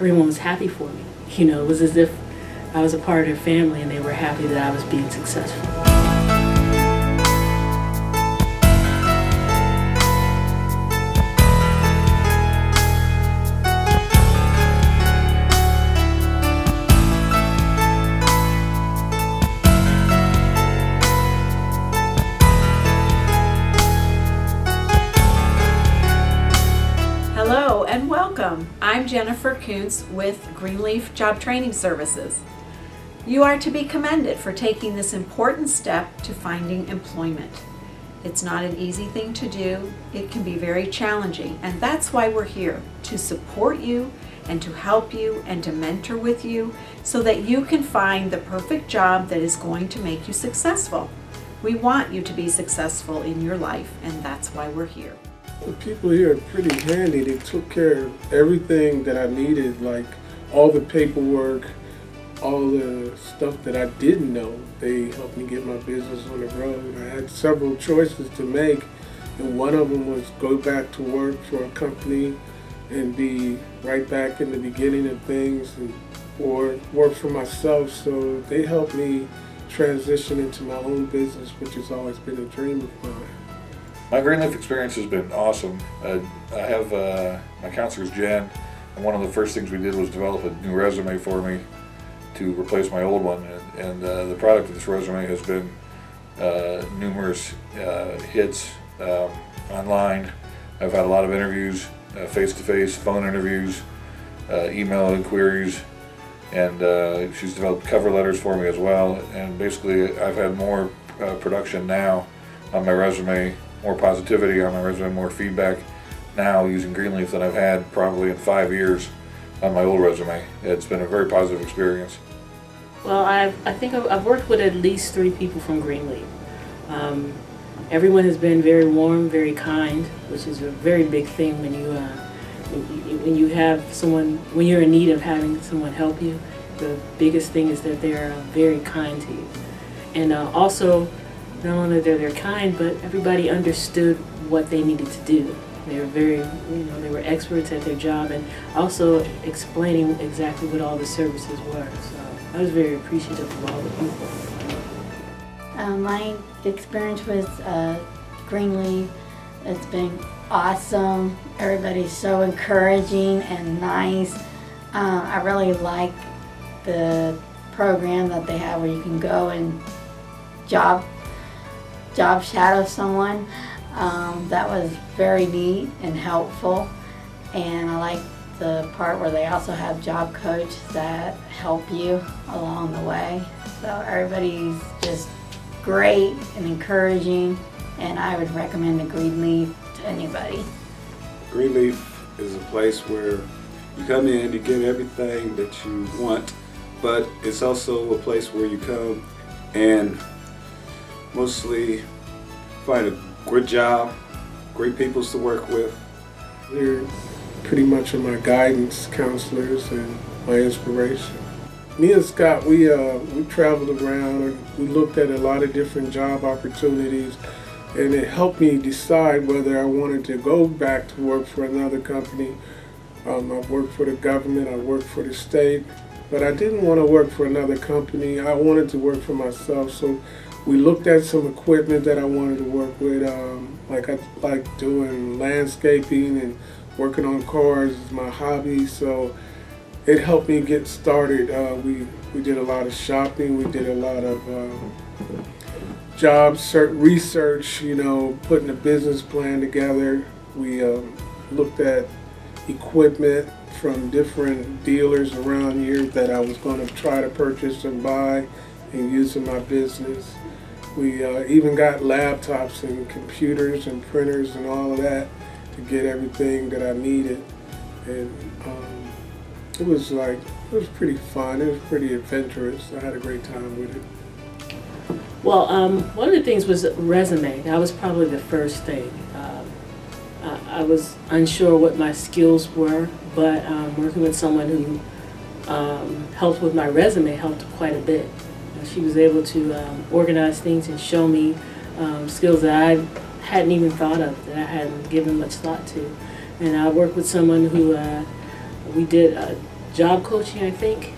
everyone was happy for me. You know, it was as if I was a part of their family and they were happy that I was being successful. Hello and welcome. I'm Jennifer Kuntz with Greenleaf Job Training Services. You are to be commended for taking this important step to finding employment. It's not an easy thing to do. It can be very challenging, and that's why we're here, to support you and to help you and to mentor with you so that you can find the perfect job that is going to make you successful. We want you to be successful in your life, and that's why we're here. The people here are pretty handy. They took care of everything that I needed, like all the paperwork, all the stuff that I didn't know. They helped me get my business on the road. I had several choices to make, and one of them was go back to work for a company and be right back in the beginning of things, or work for myself. So they helped me transition into my own business, which has always been a dream of mine. My Greenleaf experience has been awesome. I have my counselor's Jen, and one of the first things we did was develop a new resume for me to replace my old one. And the product of this resume has been numerous hits online. I've had a lot of interviews, face-to-face, phone interviews, email inquiries, and she's developed cover letters for me as well. And basically, I've had more production now on my resume, more positivity on my resume, more feedback now using Greenleaf than I've had probably in 5 years on my old resume. It's been a very positive experience. Well, I think I've worked with at least 3 people from Greenleaf. Everyone has been very warm, very kind, which is a very big thing when you have someone, when you're in need of having someone help you. The biggest thing is that they're very kind to you, and also not only that they're kind, but everybody understood what they needed to do. They were they were experts at their job, and also explaining exactly what all the services were. So I was very appreciative of all the people. My experience with Greenleaf, it's been awesome. Everybody's so encouraging and nice. I really like the program that they have where you can go and job shadow someone. That was very neat and helpful, and I like the part where they also have job coaches that help you along the way. So everybody's just great and encouraging, and I would recommend the Greenleaf to anybody. Greenleaf is a place where you come in, you get everything that you want, but it's also a place where you come and mostly find a good job, great people to work with. They're pretty much my guidance counselors and my inspiration. Me and Scott, we traveled around and we looked at a lot of different job opportunities, and it helped me decide whether I wanted to go back to work for another company. I've worked for the government, I worked for the state, but I didn't want to work for another company. I wanted to work for myself, so we looked at some equipment that I wanted to work with. Like I like doing landscaping and working on cars is my hobby, so it helped me get started. We did a lot of shopping, we did a lot of job research, putting a business plan together. We looked at equipment from different dealers around here that I was going to try to purchase and buy and use in my business. We even got laptops and computers and printers and all of that to get everything that I needed. And it was pretty fun. It was pretty adventurous. I had a great time with it. Well, one of the things was resume. That was probably the first thing. I was unsure what my skills were, but working with someone who helped with my resume helped quite a bit. She was able to organize things and show me skills that I hadn't even thought of, that I hadn't given much thought to. And I worked with someone who we did job coaching, I think.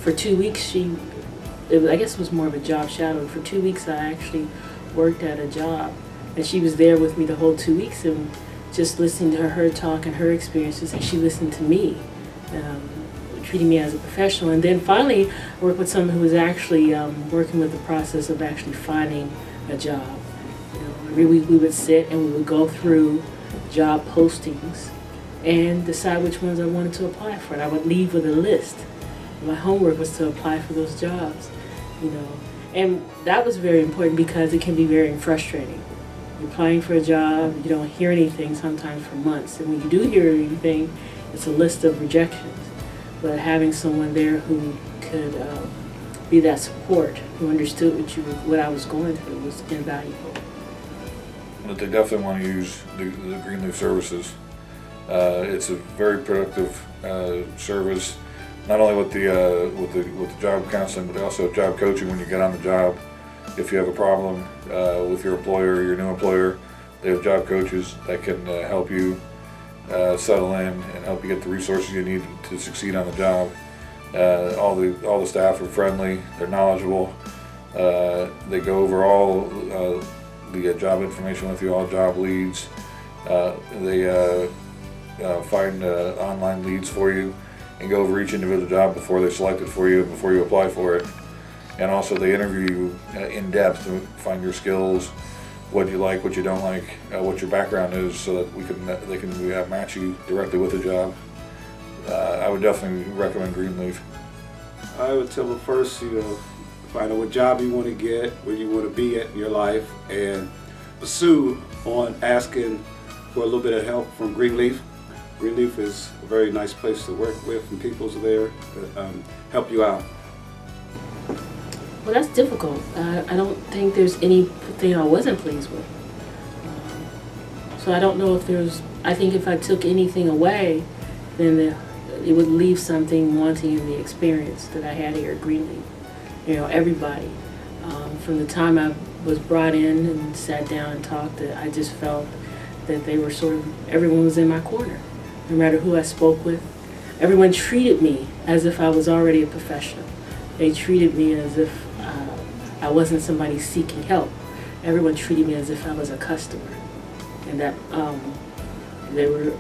For 2 weeks, I guess it was more of a job shadow. For 2 weeks, I actually worked at a job, and she was there with me the whole 2 weeks, and just listening to her talk and her experiences, and she listened to me, treating me as a professional. And then finally, I worked with someone who was actually working with the process of actually finding a job. Every week we would sit and we would go through job postings and decide which ones I wanted to apply for. And I would leave with a list. My homework was to apply for those jobs, And that was very important because it can be very frustrating. You're applying for a job, you don't hear anything sometimes for months. And when you do hear anything, it's a list of rejections. But having someone there who could be that support, who understood what I was going through, was invaluable. But they definitely want to use the Greenleaf services. It's a very productive service, not only with the job counseling, but also job coaching when you get on the job. If you have a problem with your employer or your new employer, they have job coaches that can help you settle in and help you get the resources you need to succeed on the job. All the staff are friendly, they're knowledgeable, they go over all the job information with you, all job leads. They find online leads for you and go over each individual job before they select it for you, before you apply for it. And also they interview you in depth to find your skills, what you like, what you don't like, what your background is, so that they can match you directly with the job. I would definitely recommend Greenleaf. I would tell them first, find out what job you want to get, where you want to be at in your life, and pursue on asking for a little bit of help from Greenleaf. Greenleaf is a very nice place to work with, and people's there to help you out. Well, that's difficult. I don't think there's anything I wasn't pleased with. So I don't know if I think if I took anything away, then it would leave something wanting in the experience that I had here at Greenleaf. Everybody, from the time I was brought in and sat down and talked, I just felt that they were everyone was in my corner. No matter who I spoke with, everyone treated me as if I was already a professional. They treated me as if I wasn't somebody seeking help. Everyone treated me as if I was a customer, and that they were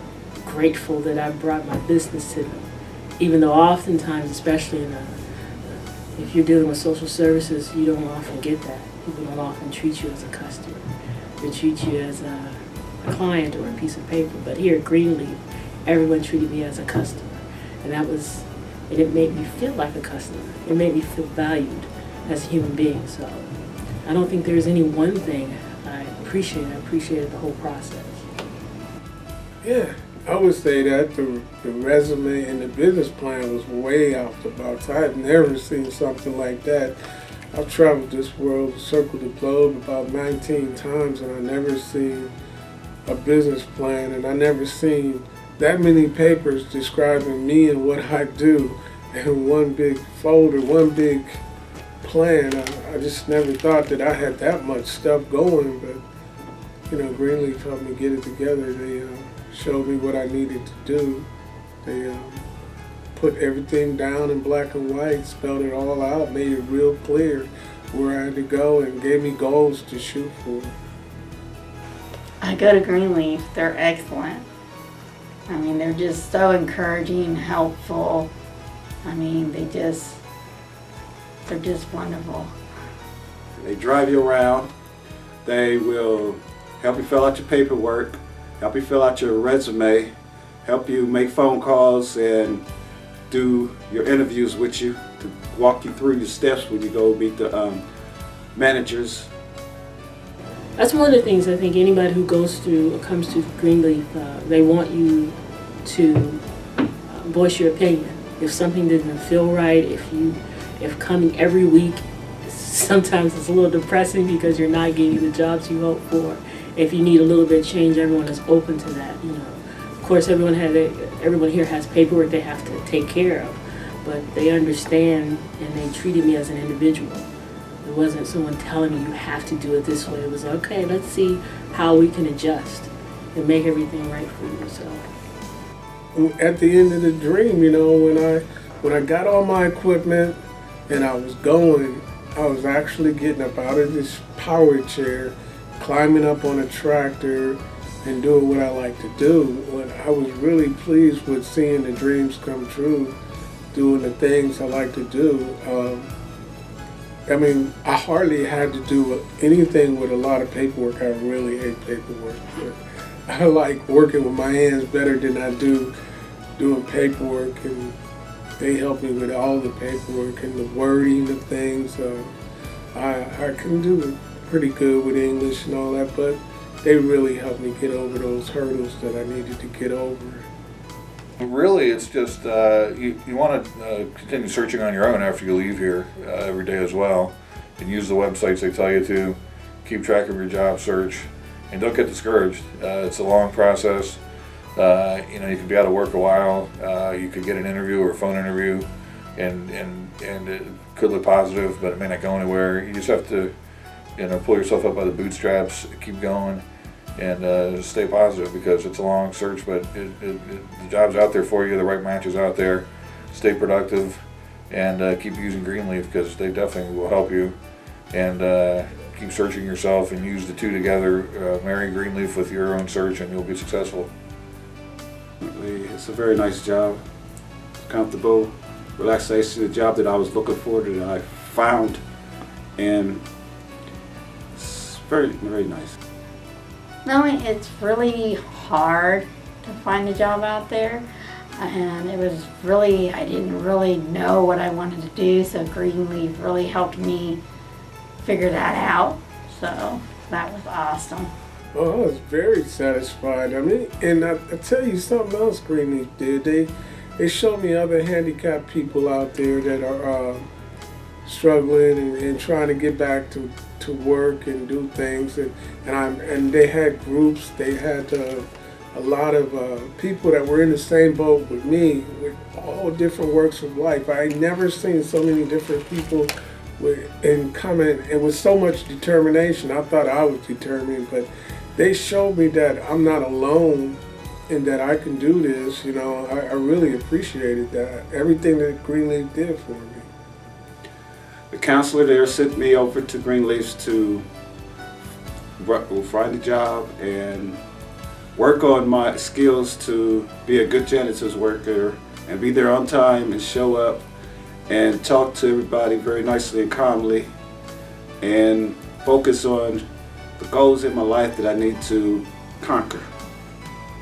grateful that I brought my business to them. Even though oftentimes, especially if you're dealing with social services, you don't often get that. People don't often treat you as a customer. They treat you as a client or a piece of paper. But here at Greenleaf, everyone treated me as a customer, and it made me feel like a customer. It made me feel valued as a human being. So I don't think there's any one thing I appreciate. I appreciated the whole process. Yeah, I would say that the resume and the business plan was way off the box. I had never seen something like that. I've traveled this world, circled the globe about 19 times, and I never seen a business plan, and I never seen that many papers describing me and what I do in one big folder, one big plan. I just never thought that I had that much stuff going, but Greenleaf helped me get it together. They showed me what I needed to do. They put everything down in black and white, spelled it all out, made it real clear where I had to go, and gave me goals to shoot for. I go to Greenleaf. They're excellent. I mean, they're just so encouraging, helpful. I mean, they're just wonderful. They drive you around. They will help you fill out your paperwork, help you fill out your resume, help you make phone calls and do your interviews with you, to walk you through your steps when you go meet the managers. That's one of the things I think anybody who comes to Greenleaf, they want you to voice your opinion. If something doesn't feel right, if coming every week, sometimes it's a little depressing because you're not getting the jobs you hope for. If you need a little bit of change, everyone is open to that. Of course, everyone here has paperwork they have to take care of, but they understand, and they treated me as an individual. It wasn't someone telling me you have to do it this way. It was okay, let's see how we can adjust and make everything right for you. So at the end of the dream, you know, when I got all my equipment and I was going, I was actually getting up out of this power chair, climbing up on a tractor, and doing what I like to do. When I was really pleased with seeing the dreams come true, doing the things I like to do. I mean, I hardly had to do anything with a lot of paperwork. I really hate paperwork. But I like working with my hands better than I do doing paperwork, and they help me with all the paperwork and the wording of things. I can do pretty good with English and all that, but they really helped me get over those hurdles that I needed to get over. Really, it's just you want to continue searching on your own after you leave here every day as well, and use the websites they tell you to. Keep track of your job search, and don't get discouraged. It's a long process. You know, you could be out of work a while. You could get an interview or a phone interview, and it could look positive, but it may not go anywhere. You just have to, you know, pull yourself up by the bootstraps, keep going, and stay positive, because it's a long search, but the job's out there for you, the right match is out there. Stay productive, and keep using Greenleaf, because they definitely will help you. And keep searching yourself, and use the two together. Marry Greenleaf with your own search, and you'll be successful. It's a very nice job, comfortable, relaxation, the job that I was looking for, that I found, and it's very, very nice. No, it's really hard to find a job out there, and it was really, I didn't really know what I wanted to do, so Greenleaf really helped me figure that out, so that was awesome. Oh, I was very satisfied. I mean, and I tell you something else Greenleaf did. They showed me other handicapped people out there that are struggling and trying to get back to work and do things. And they had groups. They had a lot of people that were in the same boat with me, with all different works of life. I ain't never seen so many different people and coming, and with so much determination. I thought I was determined, but they showed me that I'm not alone and that I can do this. You know, I really appreciated that, everything that Greenleaf did for me. The counselor there sent me over to Greenleaf to find a job and work on my skills to be a good janitor's worker and be there on time and show up and talk to everybody very nicely and calmly and focus on the goals in my life that I need to conquer.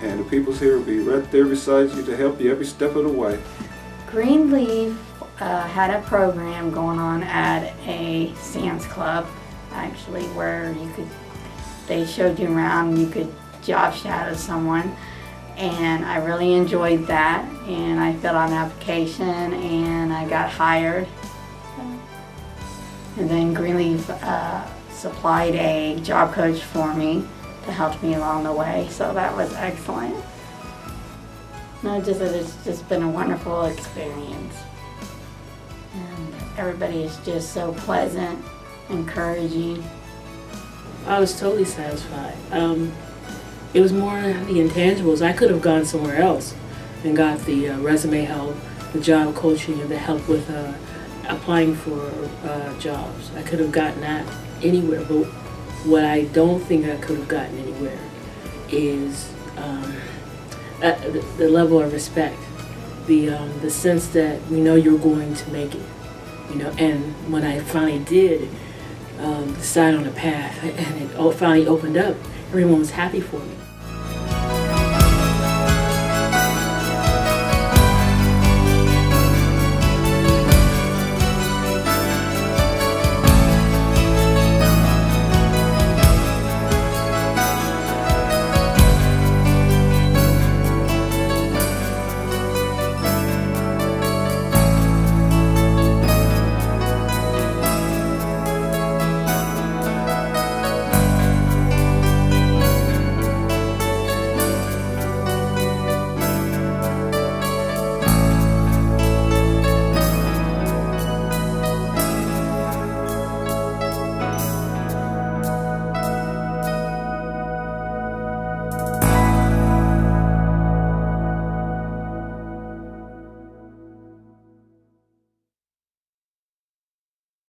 And the people's here will be right there beside you to help you every step of the way. Greenleaf had a program going on at a Sam's Club, actually, where they showed you around and you could job shadow someone. And I really enjoyed that, and I filled out an application and I got hired. And then Greenleaf supplied a job coach for me to help me along the way, so that was excellent. No, it's just been a wonderful experience. And everybody is just so pleasant, encouraging. I was totally satisfied. It was more the intangibles. I could have gone somewhere else and got the resume help, the job coaching, and the help with applying for jobs. I could have gotten that anywhere, but what I don't think I could have gotten anywhere is the level of respect, the sense that we know you're going to make it, you know. And when I finally did decide on a path and it finally opened up, everyone was happy for me.